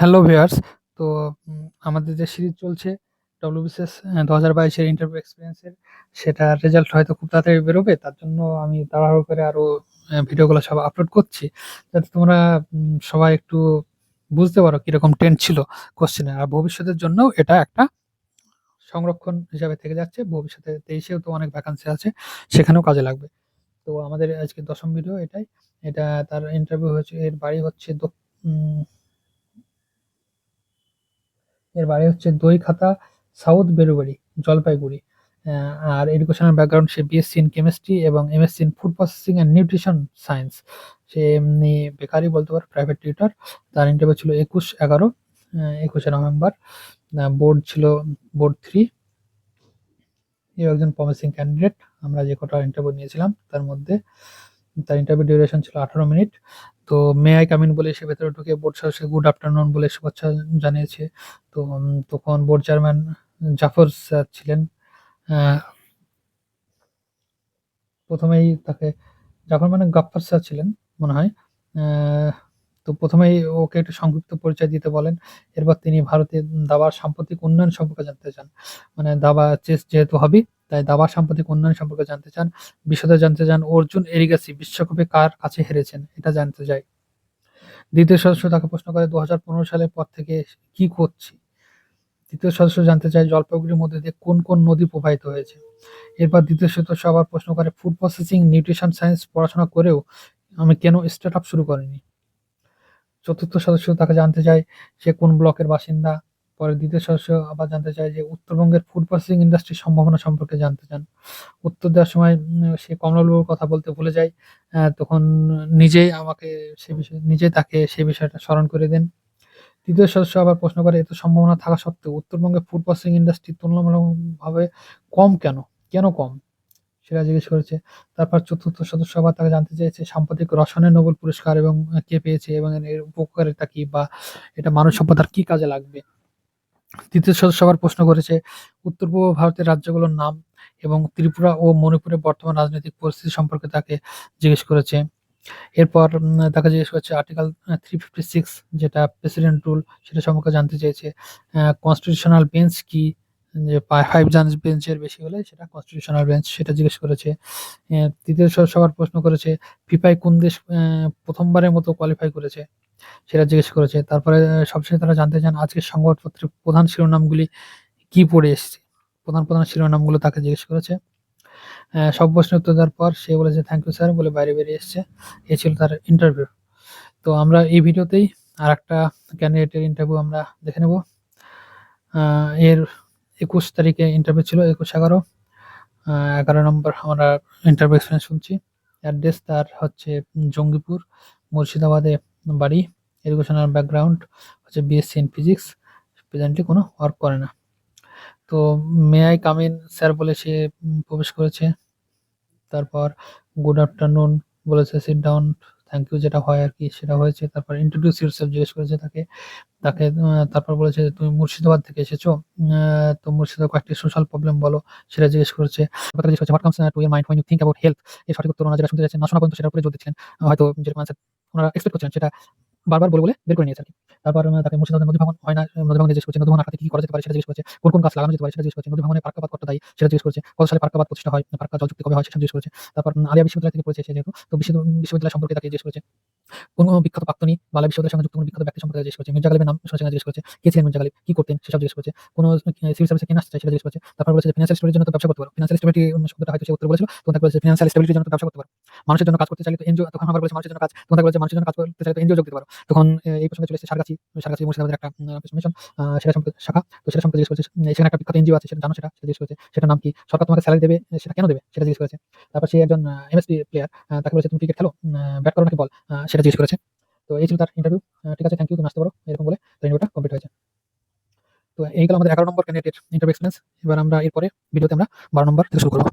Hello viewers. তো আমাদের যে সিরিজ চলছে ডব্লিউবিসিএস 2022 এর ইন্টারভিউ এক্সপিরিয়েন্সের, সেটার রেজাল্ট হয়তো খুব তাড়াতাড়ি বেরোবে। তার জন্য আমি তাড়াহুড়ো করে আরো ভিডিওগুলো সব আপলোড করছি, যাতে তোমরা সবাই একটু বুঝতে পারো কিরকম ট্রেন্ড ছিল কোশ্চেনে। আর ভবিষ্যতের জন্য এটা একটা সংরক্ষণ হিসাবে থেকে যাচ্ছে। ভবিষ্যতে 23-এও তো অনেক ভ্যাকান্সি আছে, সেখানেও কাজে লাগবে। তো আমাদের আজকে 10ম ভিডিও এটাই। এটা তার ইন্টারভিউ হয়েছে, এর বাড়ি হচ্ছে দইখাতা, সাউথ বেরুবাড়ি, জলপাইগুড়ি। আর এডুকেশনাল ব্যাকগ্রাউন্ড, সে বিএসসি ইন কেমিস্ট্রি এবং MSc in food processing and nutrition science. সে এমনি বেকারই বলতে পারে, প্রাইভেট টিউটর। তার ইন্টারভিউ ছিল 21/11, 21শে নভেম্বর। বোর্ড ছিল বোর্ড 3। এও একজন প্রমিসিং ক্যান্ডিডেট। আমরা যে কটা ইন্টারভিউ নিয়েছিলাম তার মধ্যে তার ইন্টারভিউ ডিউরেশন ছিল 18 মিনিট। তো মে আই কামিন বলে সে ভেতরে ঢুকে বোর্ড সদস্য গুড আফটারনুন বলে শুভেচ্ছা জানিয়েছে। তো তখন বোর্ড চেয়ারম্যান জাফর স্যার ছিলেন। আহ, প্রথমেই তাকে জাফর মানে গাফফার স্যার ছিলেন মনে হয়। আহ, তো প্রথমেই ওকে একটু সংক্ষিপ্ত পরিচয় দিতে বলেন। এরপর তিনি ভারতের দাবার সাম্প্রতিক উন্নয়ন সম্পর্কে জানতে চান। মানে দাবা চেস যেহেতু হবি, তাই দাবার সাম্প্রতিক উন্নয়ন সম্পর্কে জানতে চান। বিশদে জানতে চান অর্জুন এরিগাসি বিশ্বকাপে কার কাছে হেরেছেন, এটা জানতে চাই। দ্বিতীয় সদস্য তাকে প্রশ্ন করে 2015 সালের পর থেকে কি করছি। তৃতীয় সদস্য জানতে চায় জলপাইগুড়ির মধ্যে দিয়ে কোন কোন নদী প্রবাহিত হয়েছে। এরপর দ্বিতীয় সদস্য আবার প্রশ্ন করে ফুড প্রসেসিং নিউট্রিশন সায়েন্স পড়াশোনা করেও আমি কেন স্টার্ট আপ শুরু করিনি। চতুর্থ সদস্য তাকে জানতে চায় সে কোন ব্লকের বাসিন্দা। পরে দ্বিতীয় সদস্য আবার জানতে চায় যে উত্তরবঙ্গের ফুড প্রসেসিং ইন্ডাস্ট্রির সম্ভাবনা সম্পর্কে জানতে চান। উত্তর দেওয়ার সময় সে কমলালেবুর কথা বলতে ভুলে যায়। তখন নিজেই আমাকে সে বিষয়ে নিজেই তাকে সেই বিষয়টা স্মরণ করে দেন। তৃতীয় সদস্য আবার প্রশ্ন করে এত সম্ভাবনা থাকা সত্ত্বেও উত্তরবঙ্গের ফুড প্রসেসিং ইন্ডাস্ট্রি তুলনামূলকভাবে কম কেন, কেন কম, সেটা জিজ্ঞেস করেছে। তারপর চতুর্থ সদস্য আবার তাকে জানতে চেয়েছে সাম্প্রতিক রসায়নে নোবেল পুরস্কার এবং কে পেয়েছে এবং এর উপকারিতা কি, বা এটা মানব সভ্যতার কি কাজে লাগবে। তৃতীয় সদস্য আবার প্রশ্ন করেছে উত্তর পূর্ব ভারতের রাজ্যগুলোর নাম এবং ত্রিপুরা ও মণিপুরের বর্তমান রাজনৈতিক পরিস্থিতি সম্পর্কে তাকে জিজ্ঞেস করেছে। এরপর তাকে জিজ্ঞেস করছে আর্টিকেল 356, যেটা প্রেসিডেন্ট রুল, সেটা সম্পর্কে জানতে চেয়েছে। কনস্টিটিউশনাল বেঞ্চ কি, যে 5 জাজ বেঞ্চের বেশি হলে সেটা কনস্টিটিউশনাল বেঞ্চ, সেটা জিজ্ঞেস করেছে। তৃতীয় সবার প্রশ্ন করেছে ফিফায় কোন দেশ প্রথমবারের মতো কোয়ালিফাই করেছে, সেটা জিজ্ঞেস করেছে। তারপরে সবশেষে তারা জানতে চান আজকের সংবাদপত্রের প্রধান শিরোনামগুলি কি পড়ে এসেছে। প্রধান প্রধান শিরোনামগুলো তাকে জিজ্ঞেস করেছে। সব প্রশ্নের উত্তর দেওয়ার পর সে বলেছে থ্যাংক ইউ স্যার বলে বাইরে বেরিয়ে এসছে। এ ছিল তার ইন্টারভিউ। তো আমরা এই ভিডিওতেই আর একটা ক্যান্ডিডেটের ইন্টারভিউ আমরা দেখে নেব। এর 21 তারিখে ইন্টারভিউ ছিল, 21/11, 11 নম্বর আমরা ইন্টারভিউ এক্সপিরিয়েন্স শুনছি। অ্যাড্রেস তার হচ্ছে জঙ্গিপুর, মুর্শিদাবাদে বাড়ি। এডুকেশনাল ব্যাকগ্রাউন্ড হচ্ছে বিএসসি ইন ফিজিক্স। প্রেজেন্টলি কোনো ওয়ার্ক করে না। তো may I come in sir বলে সে প্রবেশ করেছে। তারপর গুড আফটারনুন বলেছে, সিট ডাউন, থ্যাংক ইউ যেটা হয় আর কি সেটা হয়েছে। তারপর ইন্ট্রোডিউস ইউরসেলফ জিজ্ঞেস করেছে তাকে। তাকে তারপর বলেছে তুমি মুর্শিদাবাদ থেকে এসেছো, তো মুর্শিদাবাদ কয়েকটি সোশ্যাল প্রবলেম বলো, সেটা জিজ্ঞেস করেছে। তারপর তাকে জিজ্ঞেস করেছে what comes to your mind when you think about health. এর সঠিক উত্তর ওনারা যেটা শুনতে চাচ্ছেন না শোনা পর্যন্ত সেটার উপরে জোর দিচ্ছিলেন। হয়তো যেরকম আনসার ওনারা এক্সপেক্ট করছেন সেটা বারবার বলে বের করে নিয়েছে আর কি। তারপর তাকে মুর্শিদাবাদের নদী ভাঙন হয় না, নদী ভাঙনে জিজ্ঞেস করছে, নদী ভাঙন আটকাতে কি করা যেতে পারে সেটা জিজ্ঞেস করছে। কোন কোন গাছ লাগানো যেতে পারে সেটা জিজ্ঞেস করছে। নদী ভাঙনে ফারাক্কা বাঁধ কতটা দায়ী সেটা জিজ্ঞেস করছে। কত সালে ফারাক্কা বাঁধ প্রতিষ্ঠা হয়, ফারাক্কা জল চুক্তি কবে হয় সেটা জিজ্ঞেস করছে। তারপর আলিয়া বিশ্ববিদ্যালয় থেকে পড়েছে সে যেহেতু, তো বিশ্ববিদ্যালয় সম্পর্কে তাকে জিজ্ঞেস করেছে। কোন বিখ্যাত প্রাক্তনী বালা বিশ্ববিদ্যালয়ের সঙ্গে যুক্ত কোন বিখ্যাত ব্যক্তি সম্পর্কে জিজ্ঞেস করেছে। মির্জা গালিবের নাম শুনেছেন জিজ্ঞেস করেছে। কে ছিলেন মির্জা গালিব, কি করতেন সেসব জিজ্ঞেস করেছে। কোন সিভিল সার্ভিসে কেন আসতে চাই সেটা জিজ্ঞেস করেছে। তারপর বলেছে ফিনান্সিয়াল স্টেবিলিটির জন্য তো ব্যবসা করতে পারো। ফিনান্সিয়াল স্টেবিলিটি শব্দটা হয়তো সে উত্তর বলেছিল, তখন তাকে বলেছে ফিনান্সিয়াল স্টেবিলিটির জন্য তো ব্যবসা করতে পারো। মানুষের জন্য কাজ করতে চাইলে তো এনজিও, তখন আবার বলেছে মানুষের জন্য কাজ, তখন তাকে বলেছে মানুষের জন্য কাজ করতে চাইলে তো এনজিও যোগ দিতে পারো। তখন এই প্রসঙ্গে চলে এসেছে সারগাছি। সারগাছি মুর্শিদাবাদের একটা মিশন, সেটা সম্পর্কে শাখা। তো সেটা সম্পর্কে জিজ্ঞেস করেছে। সেখানে একটা বিখ্যাত এনজিও আছে সেটা জানো, সেটা সেটা জিজ্ঞেস করেছে। সেটার নাম কি, সরকার তোমাকে স্যালারি দেবে সেটা কেন দেবে সেটা জিজ্ঞেস করেছে। তারপর সে একজন এমএসপি প্লেয়ার, তাকে বলেছে তুমি ক্রিকেট খেলো, ব্যাট করো নাকি বল, সেটা জিজ্ঞেস করেছে। তো এই ছিল তার ইন্টারভিউ। ঠিক আছে, থ্যাংক ইউ, তুমি আসতে পারো, এরকম বলে তার ইন্টারভিউটা কমপ্লিট হয়েছে। তো এই গেল আমাদের 11 নম্বর ক্যান্ডিডেটের ইন্টারভিউ এক্সপিরিয়েন্স। এবার আমরা এরপরে ভিডিওতে আমরা 12 নম্বর থেকে শুরু করবো।